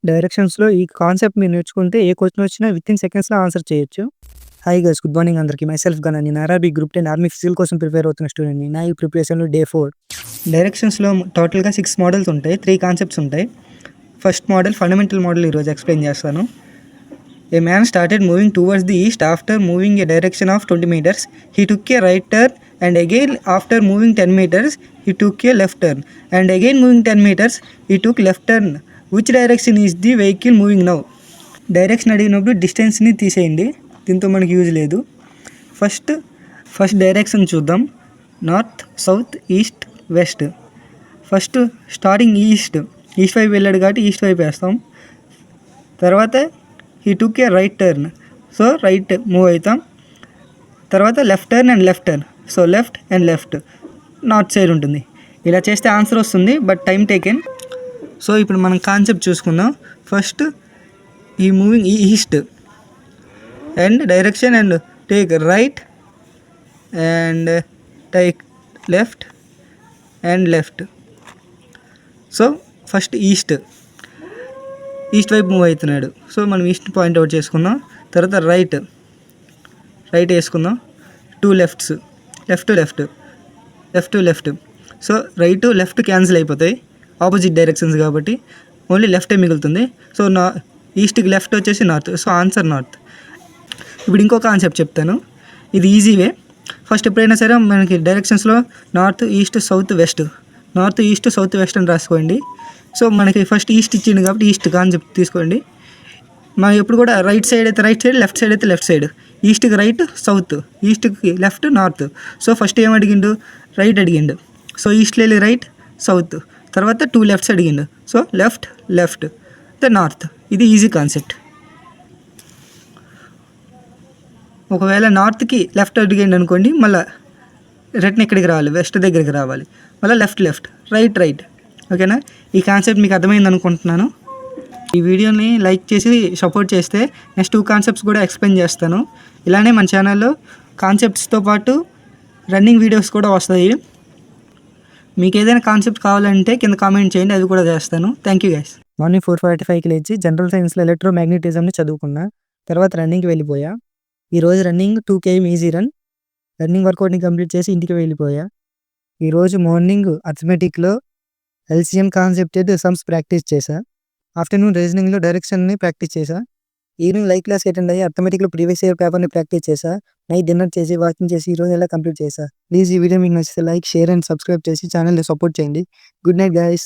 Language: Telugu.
డైరెక్షన్స్‌లో ఈ కాన్సెప్ట్ మీరు నేర్చుకుంటే ఏ క్వెషన్ వచ్చినా వితిన్ సెకండ్స్‌లో ఆన్సర్ చేయొచ్చు. హాయ్ గైస్, గుడ్ మార్నింగ్ అందరికీ. మైసెల్ఫ్ గనా. నేను ఆర్ఆర్‌బీ గ్రూప్ 10 ఆర్మీ ఫిజికల్ కోసం ప్రిపేర్ అవుతున్న స్టూడెంట్‌ని. నా ఈ ప్రిపరేషన్‌లో డే 4. డైరెక్షన్స్‌లో టోటల్‌గా 6 మోడల్స్ ఉంటాయి. 3 కాన్సెప్ట్స్ ఉంటాయి. ఫస్ట్ మోడల్ ఫండమెంటల్ మోడల్ ఈరోజు ఎక్స్ప్లెయిన్ చేస్తాను. A man started moving towards the east after moving a direction of 20 meters. He took a right turn and again after moving 10 meters, he took a left turn. And again moving 10 meters, he took left turn. Which direction is the vehicle moving now? Direction అడిగినప్పుడు డిస్టెన్స్ని తీసేయండి, దీంతో మనకి యూజ్ లేదు. ఫస్ట్ డైరెక్షన్ చూద్దాం. North, south, east, west. First starting east వైపు వెళ్ళాడు కాబట్టి ఈస్ట్ వైపు వేస్తాం. తర్వాత he took A right turn, so right move అవుతాం. తర్వాత left turn and left turn, so left and left, north side ఉంటుంది. ఇలా చేస్తే ఆన్సర్ వస్తుంది, బట్ టైం టేకెన్. సో ఇప్పుడు మనం కాన్సెప్ట్ చూసుకుందాం. ఫస్ట్ ఈ moving east and direction and take right and take left and left. So first east వైపు మూవ్ అవుతున్నాడు, సో మనం ఈస్ట్ పాయింట్అవుట్ చేసుకుందాం. తర్వాత రైట్ వేసుకుందాం. 2 lefts, left. So right left cancel అయిపోతాయి, ఆపోజిట్ డైరెక్షన్స్ కాబట్టి ఓన్లీ లెఫ్టే మిగులుతుంది. సో ఈస్ట్కి లెఫ్ట్ వచ్చేసి నార్త్, సో ఆన్సర్ నార్త్. ఇప్పుడు ఇంకో కాన్సెప్ట్ చెప్తాను, ఇది ఈజీ వే. ఫస్ట్ ఎప్పుడైనా సరే మనకి డైరెక్షన్స్లో నార్త్, ఈస్ట్, సౌత్, వెస్ట్ అని రాసుకోండి. సో మనకి ఫస్ట్ ఈస్ట్ ఇచ్చిండు కాబట్టి ఈస్ట్ కాన్సెప్ట్ తీసుకోండి. మనం ఎప్పుడు కూడా రైట్ సైడ్ అయితే రైట్ సైడ్, లెఫ్ట్ సైడ్ అయితే లెఫ్ట్ సైడ్. ఈస్ట్కి రైట్ సౌత్, ఈస్ట్కి లెఫ్ట్ నార్త్. సో ఫస్ట్ ఏం అడిగిండు? రైట్ అడిగిండు. సో ఈస్ట్లో వెళ్ళి రైట్, సౌత్, తర్వాత 2 లెఫ్ట్స్ అడిగిండు. So left the north. ఇది ఈజీ కాన్సెప్ట్. ఒకవేళ నార్త్కి లెఫ్ట్ అడిగిండు అనుకోండి, మళ్ళీ రిటర్న్ ఎక్కడికి రావాలి? వెస్ట్ దగ్గరికి రావాలి. మళ్ళీ లెఫ్ట్, రైట్. ఓకేనా? ఈ కాన్సెప్ట్ మీకు అర్థమైంది అనుకుంటున్నాను. ఈ వీడియోని లైక్ చేసి సపోర్ట్ చేస్తే నెక్స్ట్ 2 కాన్సెప్ట్స్ కూడా ఎక్స్ప్లెయిన్ చేస్తాను. ఇలానే మన ఛానల్లో కాన్సెప్ట్స్తో పాటు రన్నింగ్ వీడియోస్ కూడా వస్తాయి. మీకు ఏదైనా కాన్సెప్ట్ కావాలంటే కింద కామెంట్ చేయండి, అది కూడా చేస్తాను. Thank you guys. మార్నింగ్ 4:45కి లేచి జనరల్ సైన్స్లో ఎలక్ట్రోమాగ్నెటిజంని చదువుకున్నా. తర్వాత రన్నింగ్కి వెళ్ళిపోయా. ఈరోజు రన్నింగ్ 2 km ఈజీ రన్నింగ్ వర్కౌట్ని కంప్లీట్ చేసి ఇంటికి వెళ్ళిపోయా. ఈరోజు మార్నింగ్ అథమెటిక్లో ఎల్సిఎం కాన్సెప్టెడ్ సమ్స్ ప్రాక్టీస్ చేశా. ఆఫ్టర్నూన్ రీజనింగ్లో డైరెక్షన్ని ప్రాక్టీస్ చేశా. ఈవినింగ్ లైవ్ క్లాస్ అటెండ్ అయ్యి అథమెటిక్లో ప్రీవియస్ ఇయర్ పేపర్ని ప్రాక్టీస్ చేశా. నైట్ డిన్నర్ చేసి వాకింగ్ చేసి ఈరోజు ఎలా కంప్లీట్ చేశా. ప్లీజ్ ఈ వీడియో మీకు నచ్చితే లైక్, షేర్ అండ్ సబ్స్క్రైబ్ చేసి ఛానల్ని సపోర్ట్ చేయండి. Good night guys.